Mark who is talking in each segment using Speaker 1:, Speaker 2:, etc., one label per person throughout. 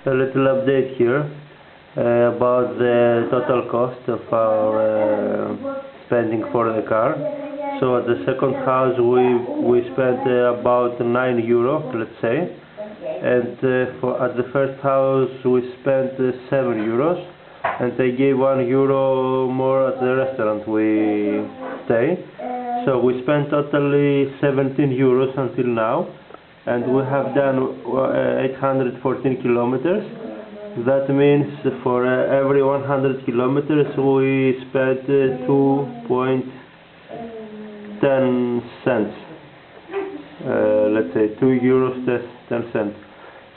Speaker 1: a little update here about the total cost of our spending for the car. So at the second house we spent about €9, let's say, and at the first house we spent €7, and they gave €1 more at the restaurant we stay. So we spent totally €17 until now, and we have done 814 kilometers. That means for every 100 kilometers we spent 2.10 cents. Let's say €2.10.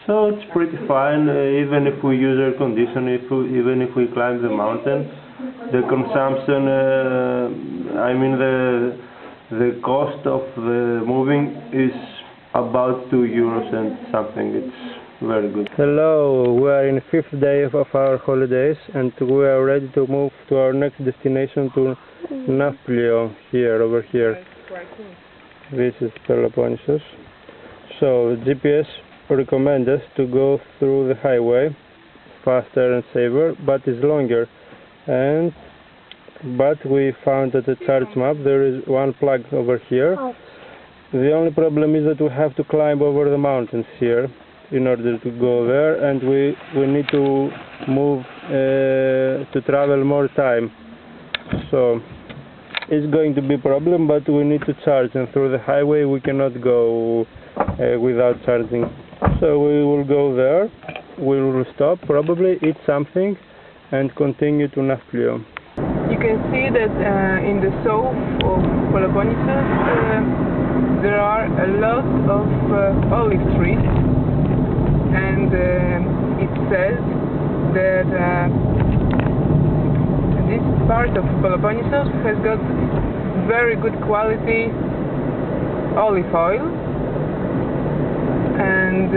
Speaker 1: So it's pretty fine, even if we use air conditioning, even if we climb the mountain. The consumption, I mean the cost of the moving is about €2 and something. It's very good. Hello, we are in the 5th day of our holidays, and we are ready to move to our next destination, to Nafplio, over here. This is Peloponnese. So GPS recommends us to go through the highway, faster and safer, but it's longer. But we found at the charge map there is one plug over here. The only problem is that we have to climb over the mountains here in order to go there, and we need to move to travel more time. So it's going to be a problem, but we need to charge, and through the highway we cannot go without charging. So we will go there, we will stop, probably eat something, and continue to Nafplio.
Speaker 2: You can see that in the south of Peloponnese there are a lot of olive trees, and it says that this part of Peloponnese has got very good quality olive oil, and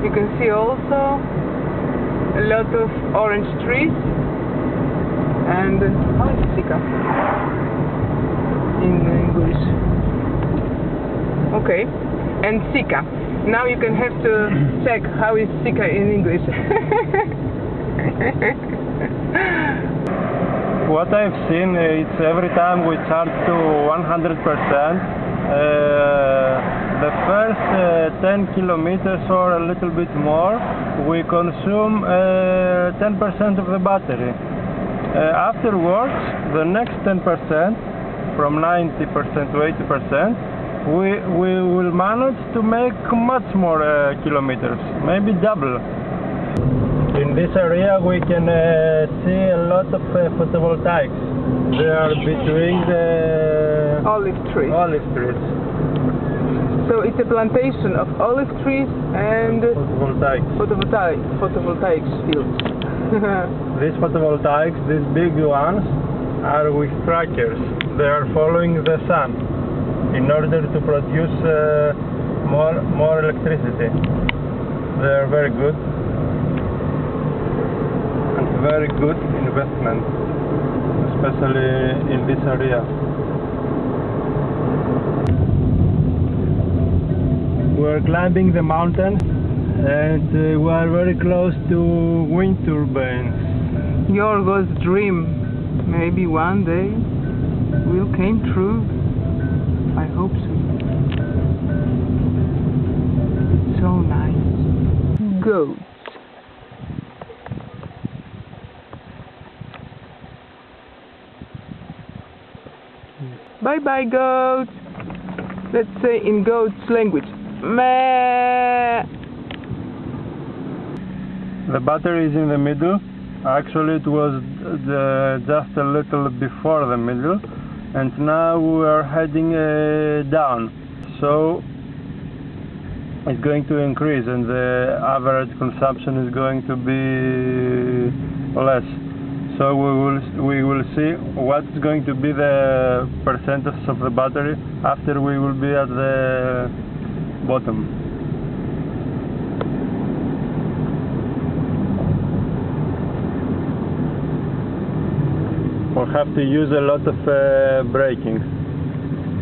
Speaker 2: you can see also a lot of orange trees, and how is Sika in English? Okay, and Sika. Now you can have to check how is Sika in English.
Speaker 1: What I've seen is every time we charge to 100%, the first 10 kilometers or a little bit more, we consume 10% of the battery. Afterwards, the next 10%, from 90% to 80%, we will manage to make much more kilometers, maybe double. In this area we can see a lot of photovoltaics. They are between the
Speaker 2: olive trees. So it's a plantation of olive trees and photovoltaic fields.
Speaker 1: These photovoltaics, these big ones, are with trackers. They are following the sun in order to produce more electricity. They are very good, and very good investment, especially in this area. We are climbing the mountain, and we are very close to wind turbines.
Speaker 2: Yorgo's dream, maybe one day, will come true. I hope so. So nice. Goats. Bye bye goats. Let's say in goats language. Meh.
Speaker 1: The battery is in the middle. Actually it was just a little before the middle, and now we are heading down. So it's going to increase, and the average consumption is going to be less. So we will see what's going to be the percentage of the battery after we will be at the bottom. We'll have to use a lot of braking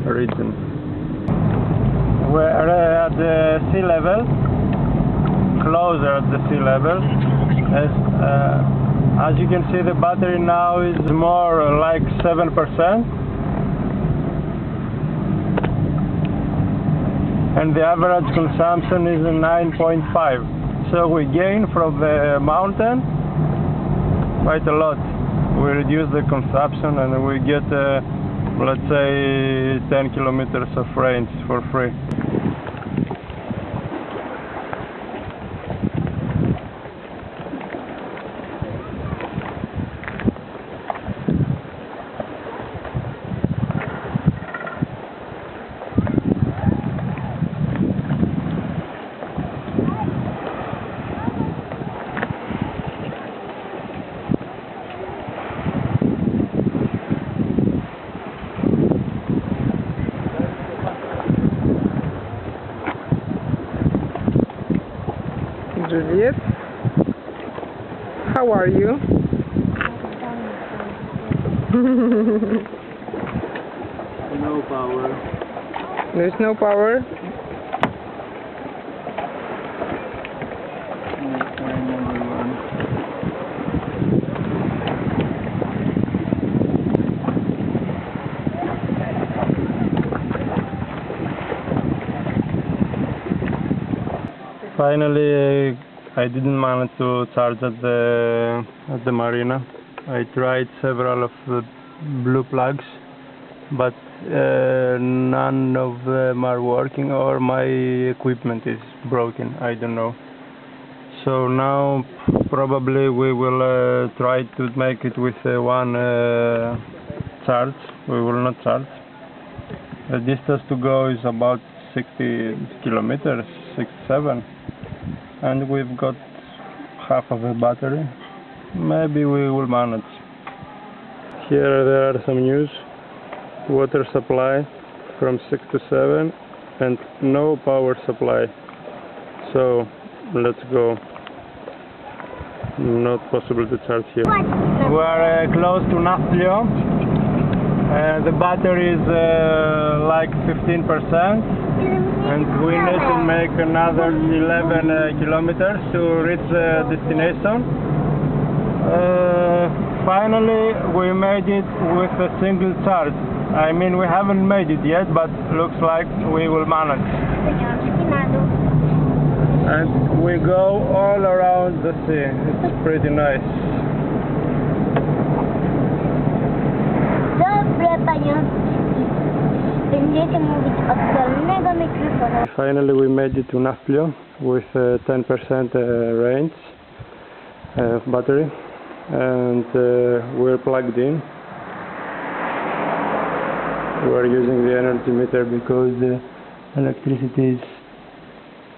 Speaker 1: region. We're at the sea level, closer at the sea level. As you can see, the battery now is more like 7%, and the average consumption is 9.5. So we gain from the mountain quite a lot. We reduce the consumption and we get, let's say, 10 kilometers of range for free.
Speaker 2: Juliet, how are you?
Speaker 1: No power.
Speaker 2: There's no power.
Speaker 1: Finally, I didn't manage to charge at the marina. I tried several of the blue plugs, but none of them are working, or my equipment is broken. I don't know. So now probably we will try to make it with one charge. We will not charge. The distance to go is about 60 kilometers, 67. And we've got half of a battery. Maybe we will manage. Here there are some news. Water supply from 6 to 7 and no power supply. So let's go. Not possible to charge here. We are close to Nafplio. The battery is like 15%. And we need to make another 11 kilometers to reach the destination. Finally, we made it with a single charge. I mean, we haven't made it yet, but looks like we will manage. And we go all around the sea. It's pretty nice. Finally we made it to Nafplio with 10% range of battery, and we're plugged in. We're using the energy meter because the electricity is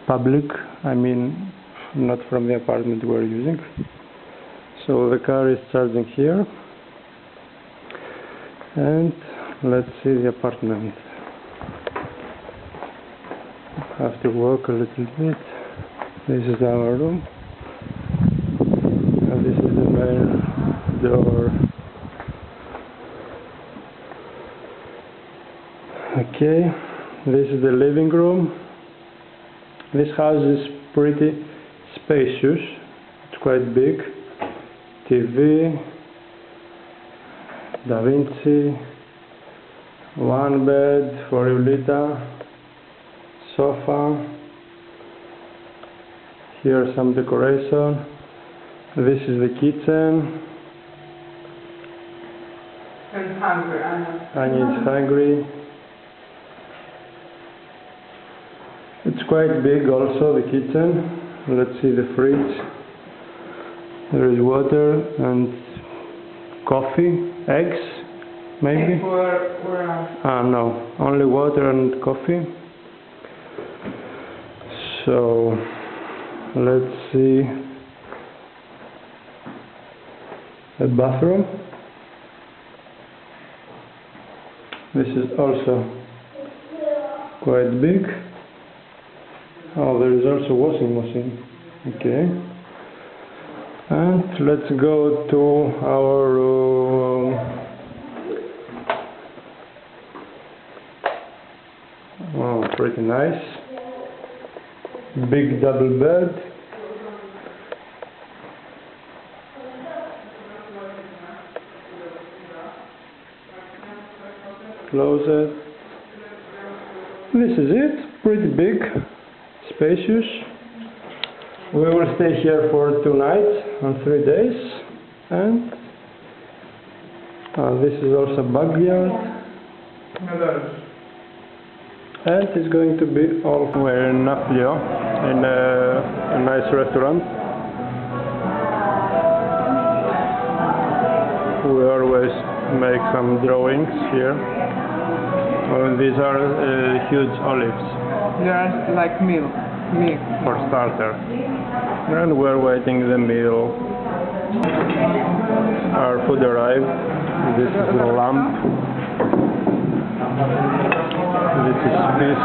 Speaker 1: public, I mean not from the apartment we're using. So the car is charging here, and let's see the apartment. Have to walk a little bit. This is our room, and this is the main door. Okay, this is the living room. This house is pretty spacious. It's quite big. TV, Da Vinci, one bed for Iulita, sofa, here some decoration. This is the kitchen.
Speaker 2: I'm hungry, Anya.
Speaker 1: Anya is hungry. It's quite big also, the kitchen. Let's see the fridge. There is water and coffee, eggs, maybe?
Speaker 2: Eggs were
Speaker 1: No, only water and coffee. So, let's see a bathroom. This is also quite big. Oh, there is also washing machine. Okay. And let's go to our room. Oh, pretty nice. Big double bed. close it. This is it, pretty big, spacious. We will stay here for 2 nights and 3 days, and this is also backyard, and it's going to be all. We're in Nafplio, in a nice restaurant. We always make some drawings here. These are huge olives.
Speaker 2: They are like milk
Speaker 1: For starter. And we're waiting the meal. Our food arrived. This is the lamb. This is fish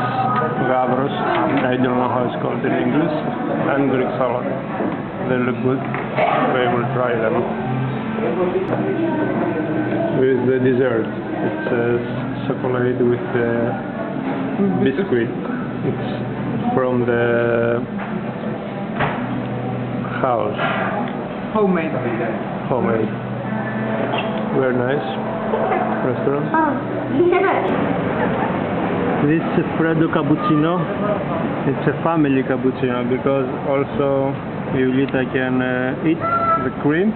Speaker 1: gavros. I don't know how it's called in English. And Greek salad. They look good. We will try them. With the dessert. It's chocolate with biscuit. It's from the house.
Speaker 2: homemade.
Speaker 1: Very nice restaurant. This is Freddo cappuccino. It's a family cappuccino because also Iulita can eat the cream.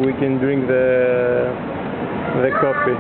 Speaker 1: We can drink the coffee.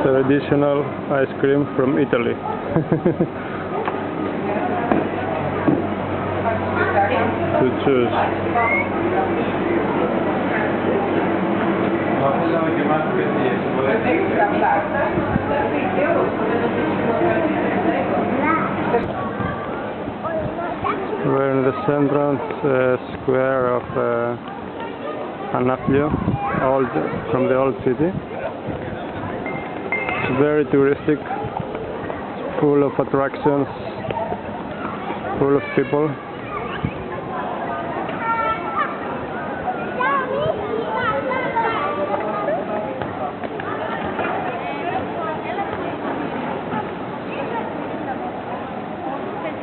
Speaker 1: Traditional ice cream from Italy. To choose. We're in the central square of Nafplio, from the old city. Very touristic, full of attractions, full of people.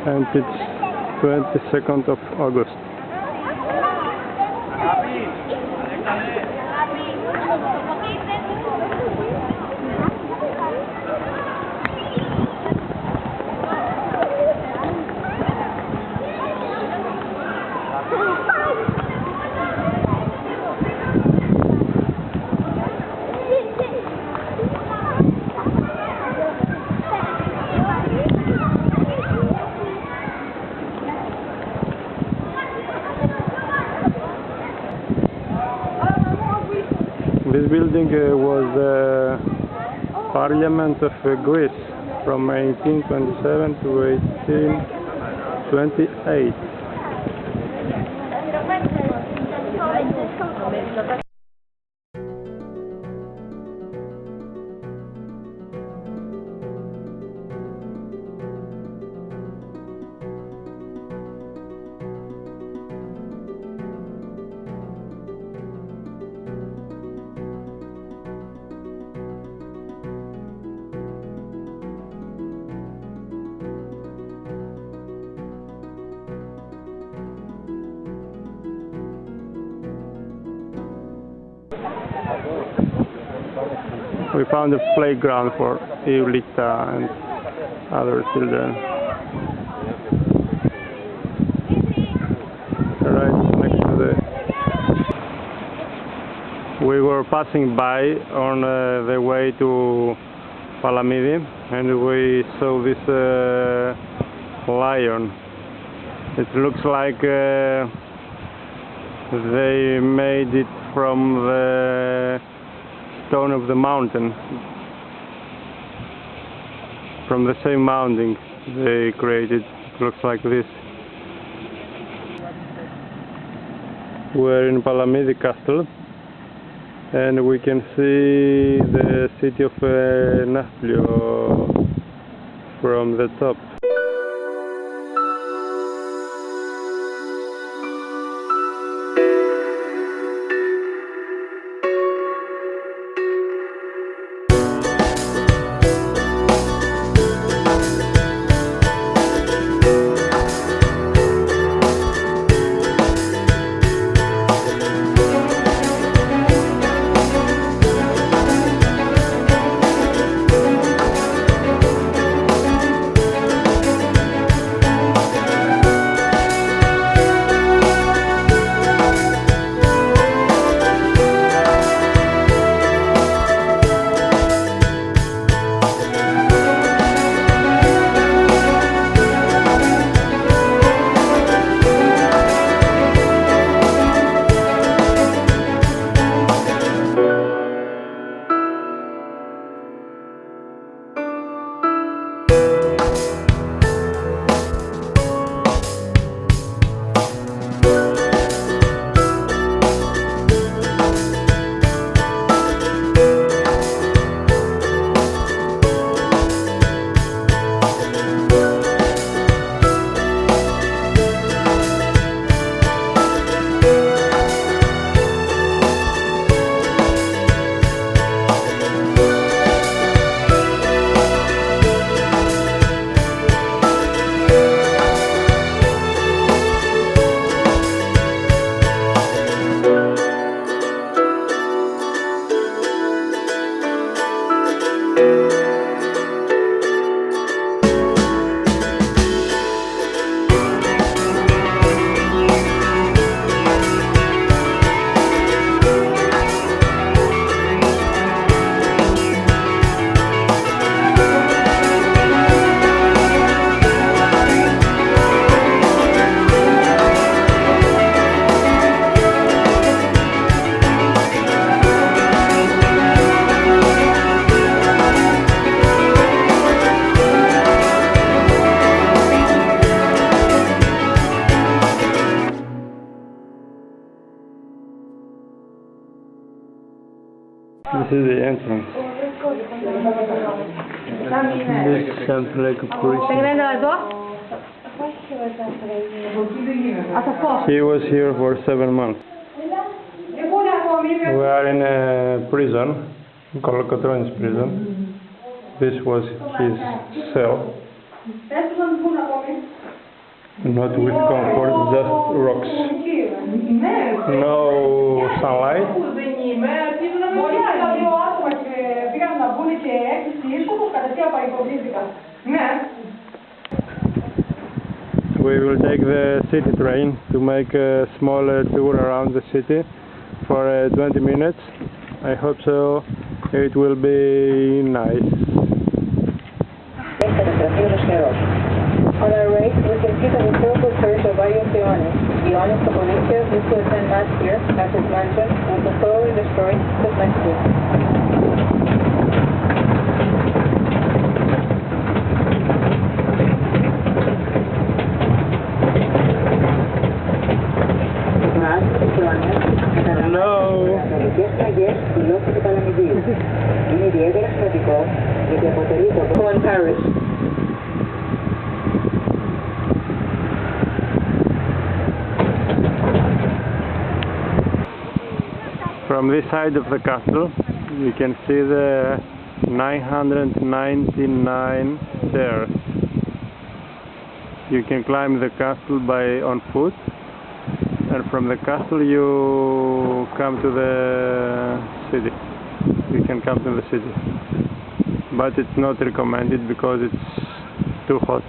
Speaker 1: And it's 22nd of August. This building was the Parliament of Greece from 1827 to 1828. We found a playground for Iulita and other children.
Speaker 3: We were passing by on the way to Peloponnese, and we saw this lion. It looks like they made it from the stone of the mountain, from the same mountain they created. It looks like this. We're in Peloponnese castle, and we can see the city of Nafplio from the top. This is the entrance. This sounds like a prison. He was here for 7 months. We are in a prison, Peloponnese prison. This was his cell. Not with comfort, just rocks. No sunlight. We will take the city train to make a smaller tour around the city for 20 minutes. I hope so. It will be nice. On our right, we can see the historical church of various Ioannis. Ioannis Peloponnese used to attend mass here at his mansion, which was thoroughly destroyed just next to it. In Paris. From this side of the castle, you can see the 999 stairs. You can climb the castle on foot, and from the castle you come to the city. You can come to the city, but it's not recommended because it's too hot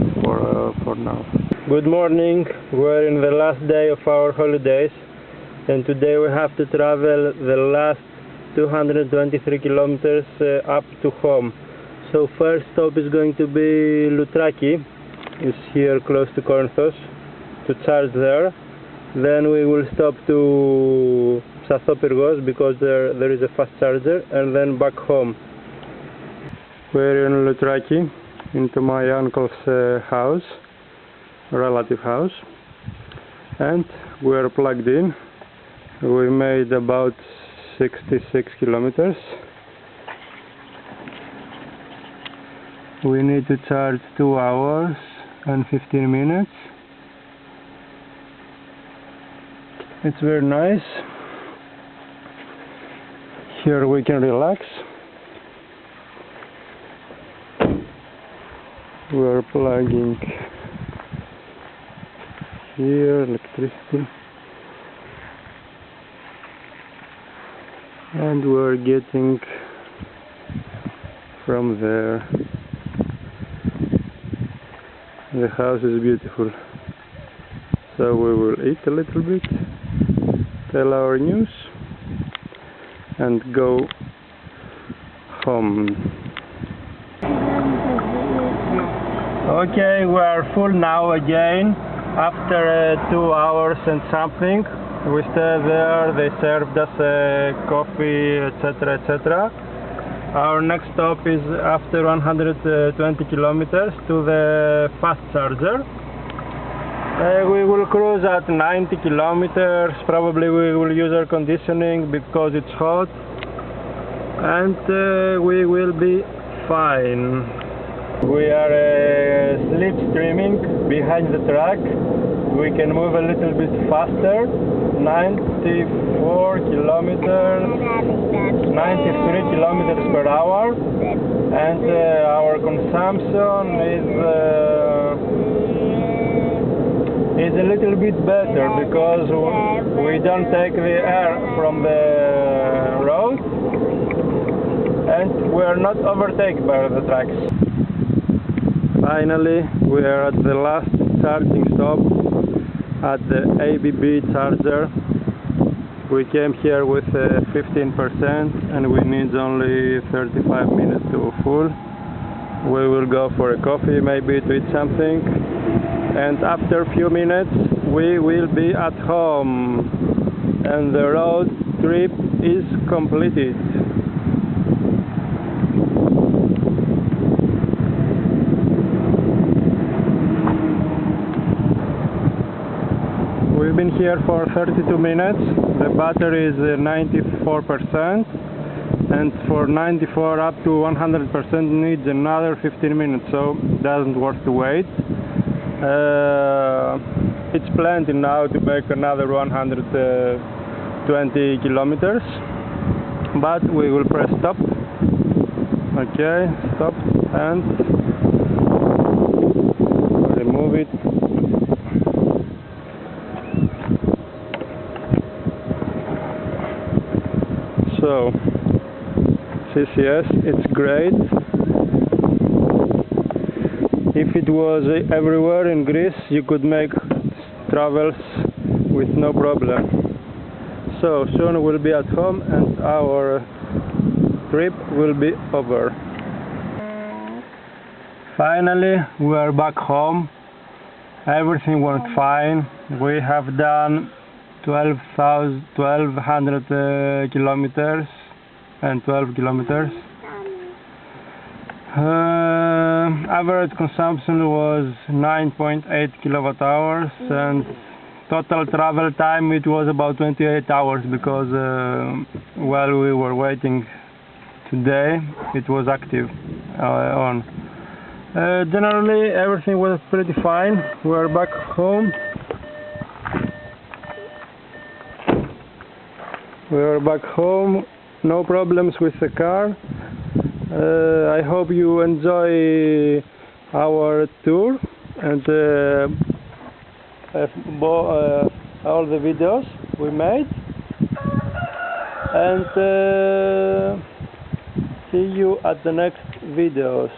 Speaker 3: for now. Good morning. We're in the last day of our holidays, and today we have to travel the last
Speaker 1: 223 kilometers up to home. So first stop is going to be Loutraki, is here close to Corinthos, to charge there. Then we will stop to Psathopyrgos because there is a fast charger, and then back home. We're in Loutraki, into my uncle's house, relative house, and we're plugged in. We made about 66 kilometers. We need to charge 2 hours and 15 minutes. It's very nice. Here we can relax. We're plugging here, electricity. And we're getting from there. The house is beautiful. So we will eat a little bit, tell our news, and go home. Okay, we are full now again. After 2 hours and something, we stayed there, they served us coffee, etc, etc. Our next stop is after 120 kilometers to the fast charger. We will cruise at 90 kilometers, probably we will use air conditioning because it's hot, and we will be fine. We are slipstreaming behind the truck. We can move a little bit faster, 94 kilometers, 93 kilometers per hour, and our consumption is a little bit better because we don't take the air from the road and we are not overtaken by the trucks. Finally, we are at the last charging stop at the ABB charger. We came here with 15% and we need only 35 minutes to full. We will go for a coffee, maybe to eat something, and after a few minutes we will be at home and the road trip is completed. We've been here for 32 minutes, the battery is 94%, and for 94 up to 100% needs another 15 minutes, so it doesn't worth to wait. It's plenty now to make another 120 kilometers, but we will press stop. Okay, stop, and remove it. So, CCS, it's great. If it was everywhere in Greece, you could make travels with no problem. So, soon we'll be at home and our trip will be over. Finally, we are back home. Everything went fine. We have done 1200 kilometers and 12 kilometers. Average consumption was 9.8 kilowatt hours, and total travel time it was about 28 hours because while we were waiting today it was active on. Generally everything was pretty fine. We are back home. We are back home, no problems with the car. I hope you enjoy our tour and all the videos we made. And see you at the next videos.